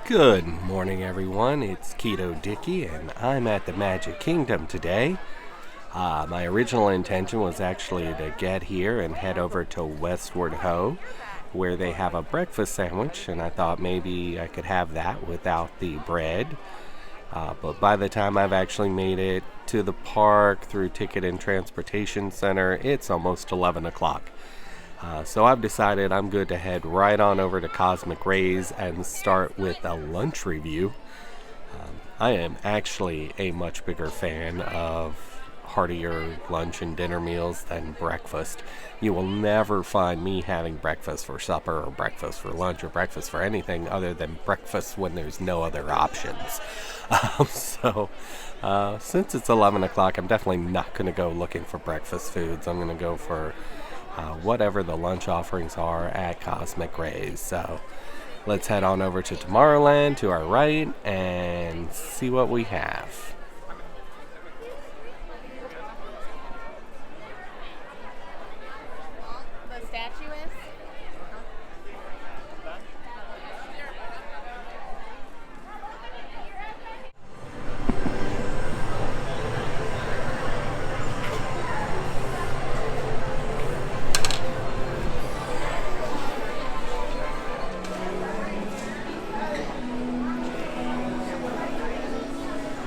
Good morning, everyone. It's Keto Dicky, and I'm at the Magic Kingdom today. My original intention was actually to get here and head over to Westward Ho, where they have a breakfast sandwich, and I thought maybe I could have that without the bread. But by the time I've actually made it to the park through Ticket and Transportation Center, it's almost 11 o'clock. So I've decided I'm good to head right on over to Cosmic Rays and start with a lunch review. I am actually a much bigger fan of heartier lunch and dinner meals than breakfast. You will never find me having breakfast for supper or breakfast for lunch or breakfast for anything other than breakfast when there's no other options. Since it's 11 o'clock, I'm definitely not going to go looking for breakfast foods. I'm going to go for whatever the lunch offerings are at Cosmic Rays. So let's head on over to Tomorrowland to our right and see what we have. The statue is?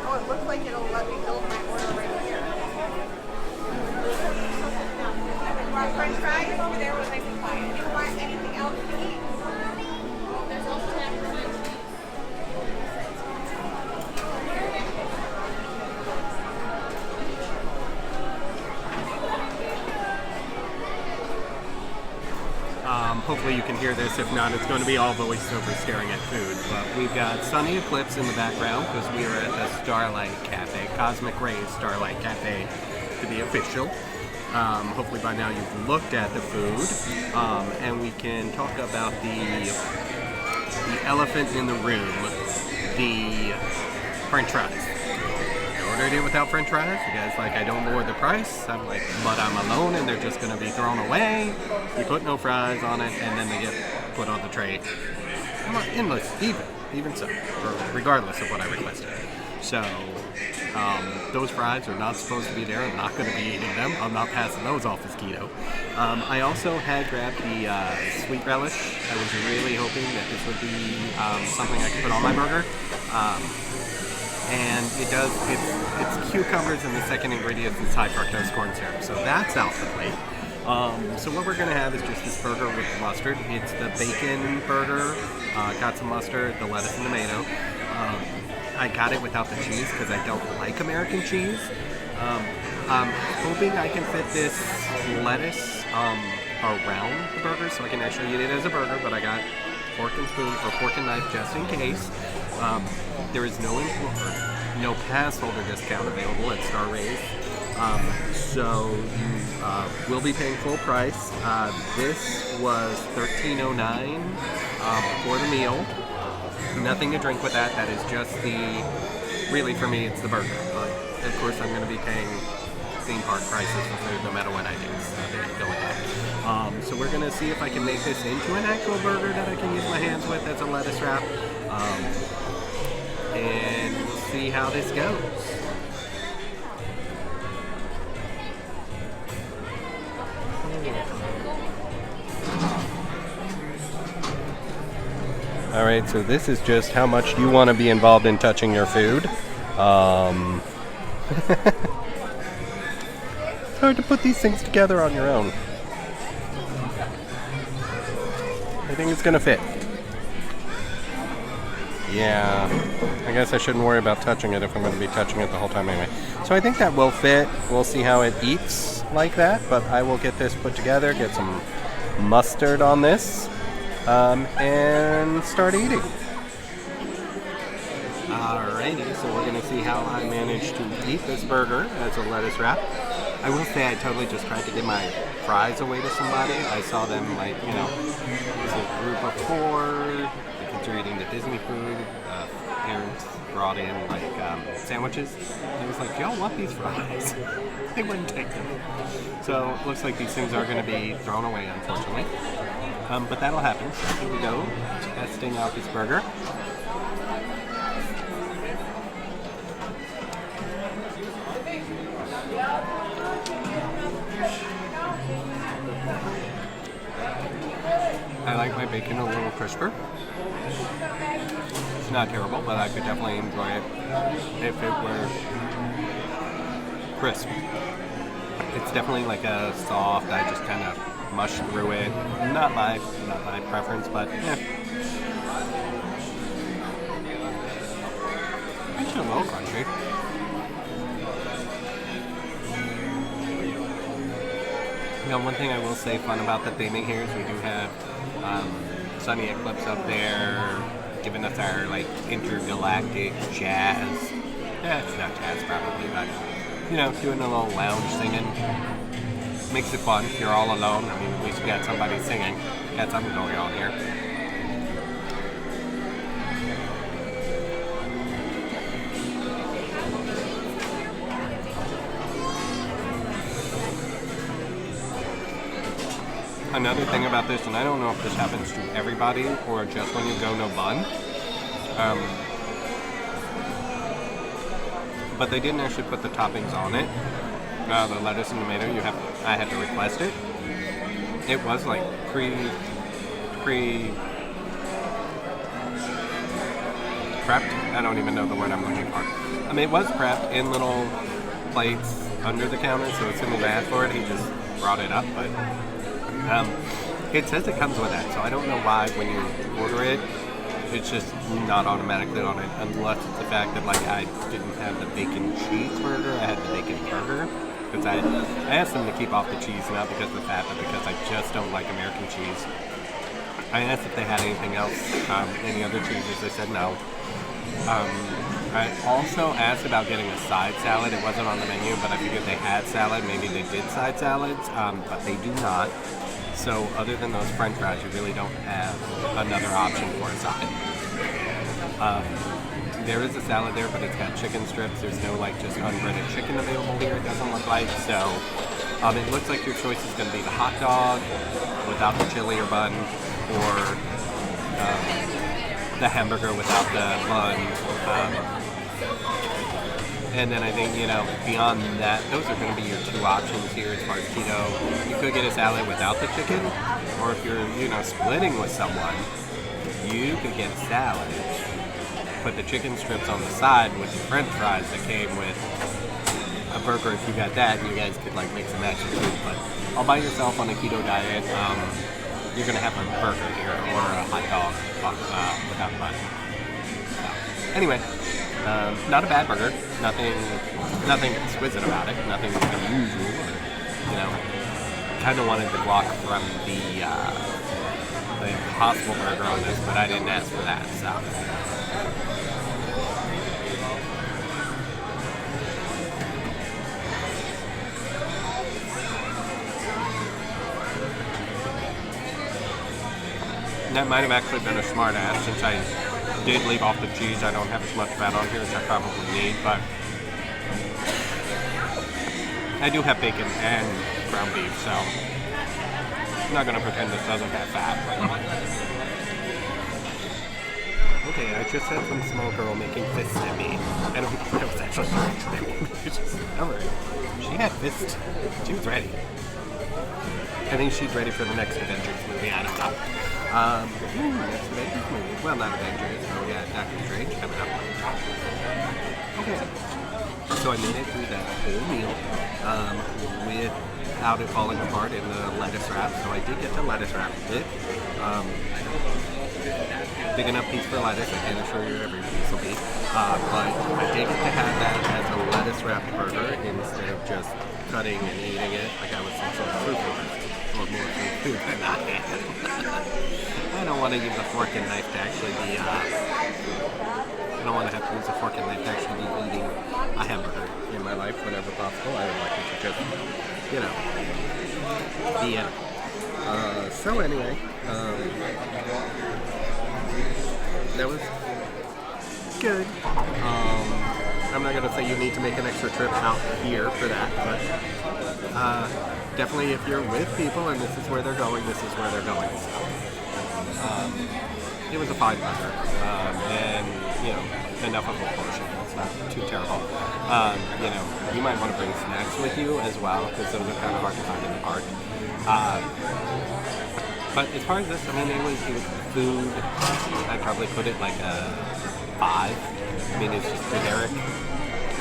Oh, it looks like it'll let me build my order right here. Want French fries over there with nice and quiet. Do you want anything else to eat? There's also pepperoni. Hopefully you can hear this. If not, it's going to be all voiceover staring at food. But we've got Sunny Eclipse in the background because we are at the Starlight Cafe, Cosmic Rays Starlight Cafe to be official. Hopefully by now you've looked at the food, and we can talk about the elephant in the room, the French fries. I ordered it without French fries. You guys I don't lower the price. I'm like, but I'm alone and they're just going to be thrown away. You put no fries on it and then they get put on the tray. Endless, even so, regardless of what I requested. So, those fries are not supposed to be there. I'm not going to be eating them. I'm not passing those off as keto. I also had grabbed the sweet relish. I was really hoping that this would be something I could put on my burger. And it does, it's cucumbers, and the second ingredient is high fructose corn syrup. So that's out the plate. So what we're going to have is just this burger with mustard. It's the bacon burger, got some mustard, the lettuce and tomato. I got it without the cheese because I don't like American cheese. I'm hoping I can fit this lettuce around the burger so I can actually eat it as a burger, but I got fork and spoon or fork and knife just in case. There is no pass holder discount available at Star Rays, so you will be paying full price. This was $13.09 for the meal. Nothing to drink with that. That is just really for me, it's the burger. But of course, I'm going to be paying theme park prices for food no matter what I do. So there you go with that. So we're going to see if I can make this into an actual burger that I can use my hands with as a lettuce wrap. And we'll see how this goes. Alright, so this is just how much you want to be involved in touching your food. It's hard to put these things together on your own. I think it's going to fit. Yeah, I guess I shouldn't worry about touching it if I'm going to be touching it the whole time anyway. So I think that will fit. We'll see how it eats like that, but I will get this put together, get some mustard on this, and start eating. Alrighty, so we're going to see how I manage to eat this burger as a lettuce wrap. I will say I totally just tried to give my fries away to somebody. I saw them it was a group of 4. The kids are eating the Disney food. Parents brought in like sandwiches. And it was like, do y'all want these fries? They wouldn't take them. So it looks like these things are going to be thrown away, unfortunately. But that'll happen. So here we go, testing out this burger. I like my bacon a little crisper. It's not terrible, but I could definitely enjoy it if it were crisp. It's definitely like a soft, I just kind of mush through it. Not my preference, but yeah. Actually a little crunchy. Now, one thing I will say fun about the theming here is we do have Sunny Eclipse up there giving us our like intergalactic jazz. Yeah, it's not jazz probably, but you know, doing a little lounge singing. Makes it fun if you're all alone. I mean, at least you got somebody singing. Got something going on here. Another thing about this, and I don't know if this happens to everybody or just when you go no bun, but they didn't actually put the toppings on it. The lettuce and tomato, I had to request it. It was like prepped. I don't even know the word I'm looking for. I mean, it was prepped in little plates under the counter, so as soon as I asked for it, he just brought it up, but it says it comes with that, so I don't know why when you order it, it's just not automatically on it, unless it's the fact that like I didn't have the bacon cheeseburger, I had the bacon burger, because I asked them to keep off the cheese, not because of the fat, but because I just don't like American cheese. I asked if they had anything else, any other cheeses, they said no. I also asked about getting a side salad. It wasn't on the menu, but I figured they had salad. Maybe they did side salads, but they do not. So other than those French fries, you really don't have another option for a side. There is a salad there, but it's got chicken strips. There's no like just unbreaded chicken available here. It doesn't look like. So it looks like your choice is going to be the hot dog without the chili or bun, or the hamburger without the bun. And then I think, you know, beyond that, those are going to be your two options here as far as keto. You could get a salad without the chicken, or if you're, you know, splitting with someone, you could get a salad, put the chicken strips on the side with the French fries that came with a burger. If you got that, you guys could like mix and match your food. But all by yourself on a keto diet, you're going to have a burger here or a hot dog without bun. So, anyway. Not a bad burger. Nothing exquisite about it. Nothing unusual. You know, kind of wanted the guac from the Impossible Burger on this, but I didn't ask for that. So. That might have actually been a smart ass since I did leave off the cheese. I don't have as much fat on here as I probably need, but I do have bacon and ground beef, so I'm not going to pretend this doesn't have fat. Okay, I just had some small girl making fists at me. I don't think it was actually she had fists. She was ready. I think she's ready for the next Avengers movie. I don't know. Next Avengers movie. Well, not Avengers, but we got Doctor Strange coming up. Okay. So I made it through that whole meal without it falling apart in the lettuce wrap. So I did get the lettuce wrap with it. Big enough piece for lettuce. I can't assure you every piece will be. But I did get to have that as a lettuce wrapped burger instead of just cutting and eating it like I was some sort of fruit forest. Or more food than I had. I don't want to use a fork and knife to actually be, I don't want to have to use a fork and knife to actually be eating a hamburger in my life whenever possible. I would like it to just, you know, be it. So anyway, that was good. I'm not gonna say you need to make an extra trip out here for that, but definitely if you're with people and this is where they're going, this is where they're going. So, it was a fine burger, and you know, enough of a portion. It's not too terrible. You know, you might want to bring snacks with you as well because those are kind of hard to find in the park. But as far as this, I mean, it was food. I'd probably put it like a 5. I mean, it's just generic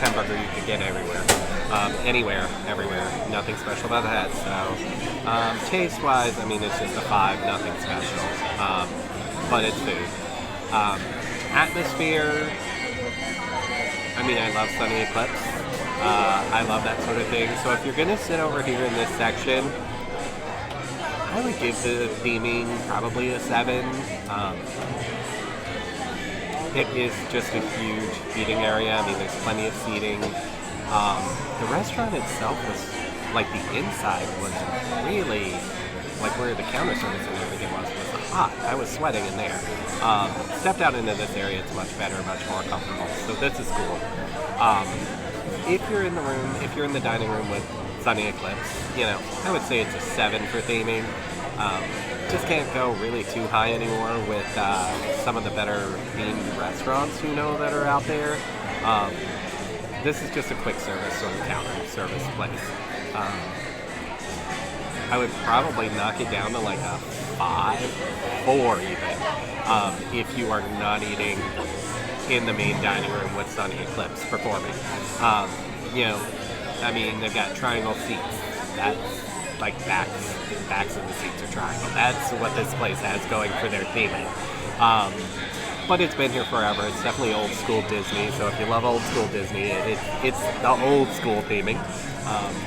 hamburger you could get everywhere. Anywhere, everywhere. Nothing special about that. So, taste-wise, I mean, it's just a 5, nothing special. But it's food. Atmosphere, I mean, I love Sunny Eclipse. I love that sort of thing. So if you're going to sit over here in this section, I would give the theming probably a 7. It is just a huge eating area. I mean, there's plenty of seating. The restaurant itself was, like the inside was really, like where the counter service and everything was hot. I was sweating in there. Stepped out into this area, it's much better, much more comfortable. So this is cool. If you're in the room, if you're in the dining room with Sunny Eclipse, you know, I would say it's a 7 for theming. Just can't go really too high anymore with some of the better themed restaurants, you know, that are out there. This is just a quick service sort of counter service place. I would probably knock it down to like a 5, 4 even, if you are not eating in the main dining room with Sunny Eclipse performing. You know, I mean, they've got triangle seats. That's like backs of the seats are triangle. That's what this place has going for their theming. But it's been here forever. It's definitely old school Disney. So if you love old school Disney, it's the old school theming.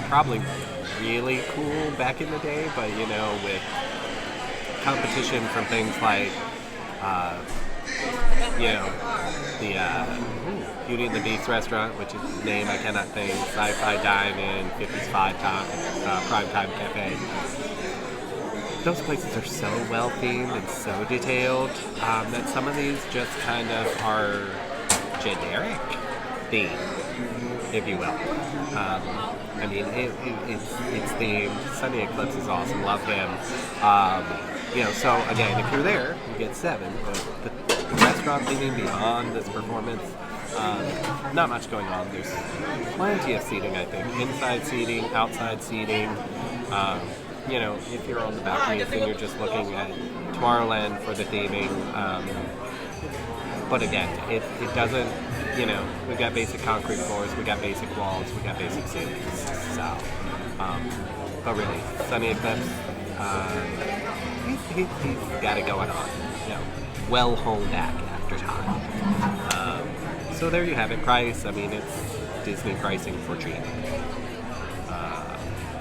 Probably really cool back in the day, but you know, with competition from things like, you know, the Beauty and the Beast restaurant, which is the name I cannot think, Sci-Fi Dine-In, 55 Prime Time Cafe. Those places are so well themed and so detailed that some of these just kind of are generic theme, if you will. I mean, it's themed. Sunny Eclipse is awesome. Love him. You know, so again, if you're there, you get 7. But the restaurant theming beyond this performance, not much going on. There's plenty of seating, I think. Inside seating, outside seating. You know, if you're on the balcony and you're just looking at Tomorrowland for the theming. But again, it doesn't, you know, we've got basic concrete floors, we got basic walls, we got basic ceilings. So, but really, Sunny Eclipse, he's got it going on. You know, well honed back after time. So there you have it. Price, I mean, it's Disney pricing for cheap.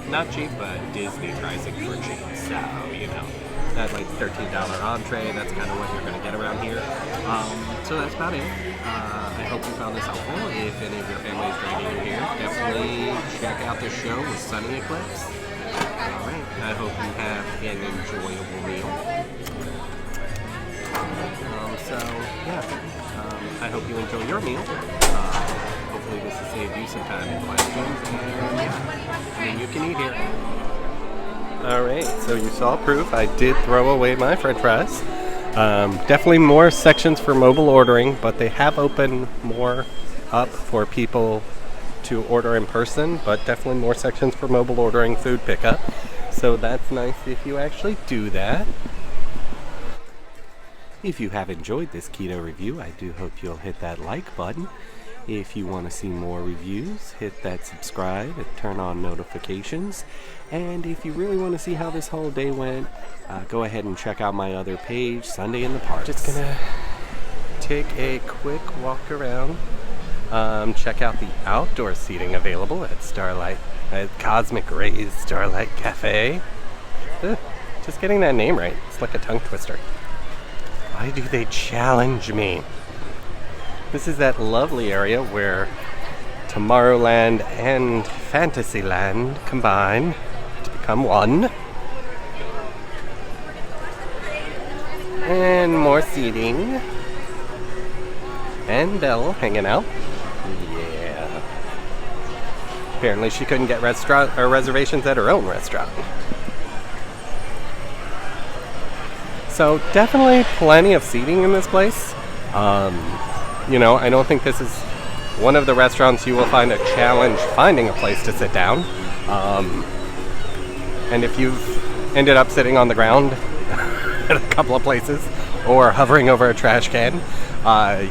Not cheap, but Disney pricing for cheap. So, you know, that's like $13 entree. That's kind of what you're going to get around here. So that's about it. I hope you found this helpful. If any of your family is joining you here, definitely check out the show with Sunny Eclipse. Alright, I hope you have an enjoyable meal. I hope you enjoy your meal. Hopefully this has saved you some time and questions. And yeah, I mean, you can eat here. Alright, so you saw proof. I did throw away my french fries. Definitely more sections for mobile ordering, but they have opened more up for people to order in person, but definitely more sections for mobile ordering food pickup. So that's nice if you actually do that. If you have enjoyed this keto review, I do hope you'll hit that like button. If you want to see more reviews, hit that subscribe and turn on notifications. And if you really want to see how this whole day went, go ahead and check out my other page, Sunday in the Park. Just gonna take a quick walk around. Check out the outdoor seating available at Starlight, at Cosmic Rays Starlight Cafe. Just getting that name right. It's like a tongue twister. Why do they challenge me? This is that lovely area where Tomorrowland and Fantasyland combine to become one. And more seating. and Belle hanging out. Yeah. Apparently she couldn't get reservations at her own restaurant. So definitely plenty of seating in this place. You know, I don't think this is one of the restaurants you will find a challenge finding a place to sit down. And if you've ended up sitting on the ground at a couple of places or hovering over a trash can,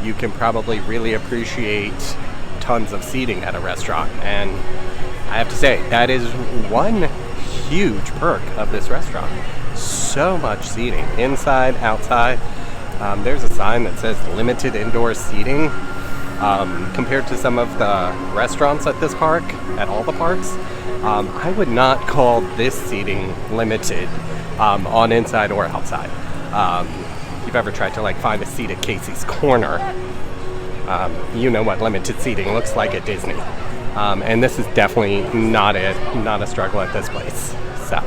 you can probably really appreciate tons of seating at a restaurant. And I have to say, that is one huge perk of this restaurant. So much seating, inside, outside. There's a sign that says limited indoor seating. Compared to some of the restaurants at this park, at all the parks, I would not call this seating limited on inside or outside. If you've ever tried to like find a seat at Casey's Corner, you know what limited seating looks like at Disney. And this is definitely not a struggle at this place. So.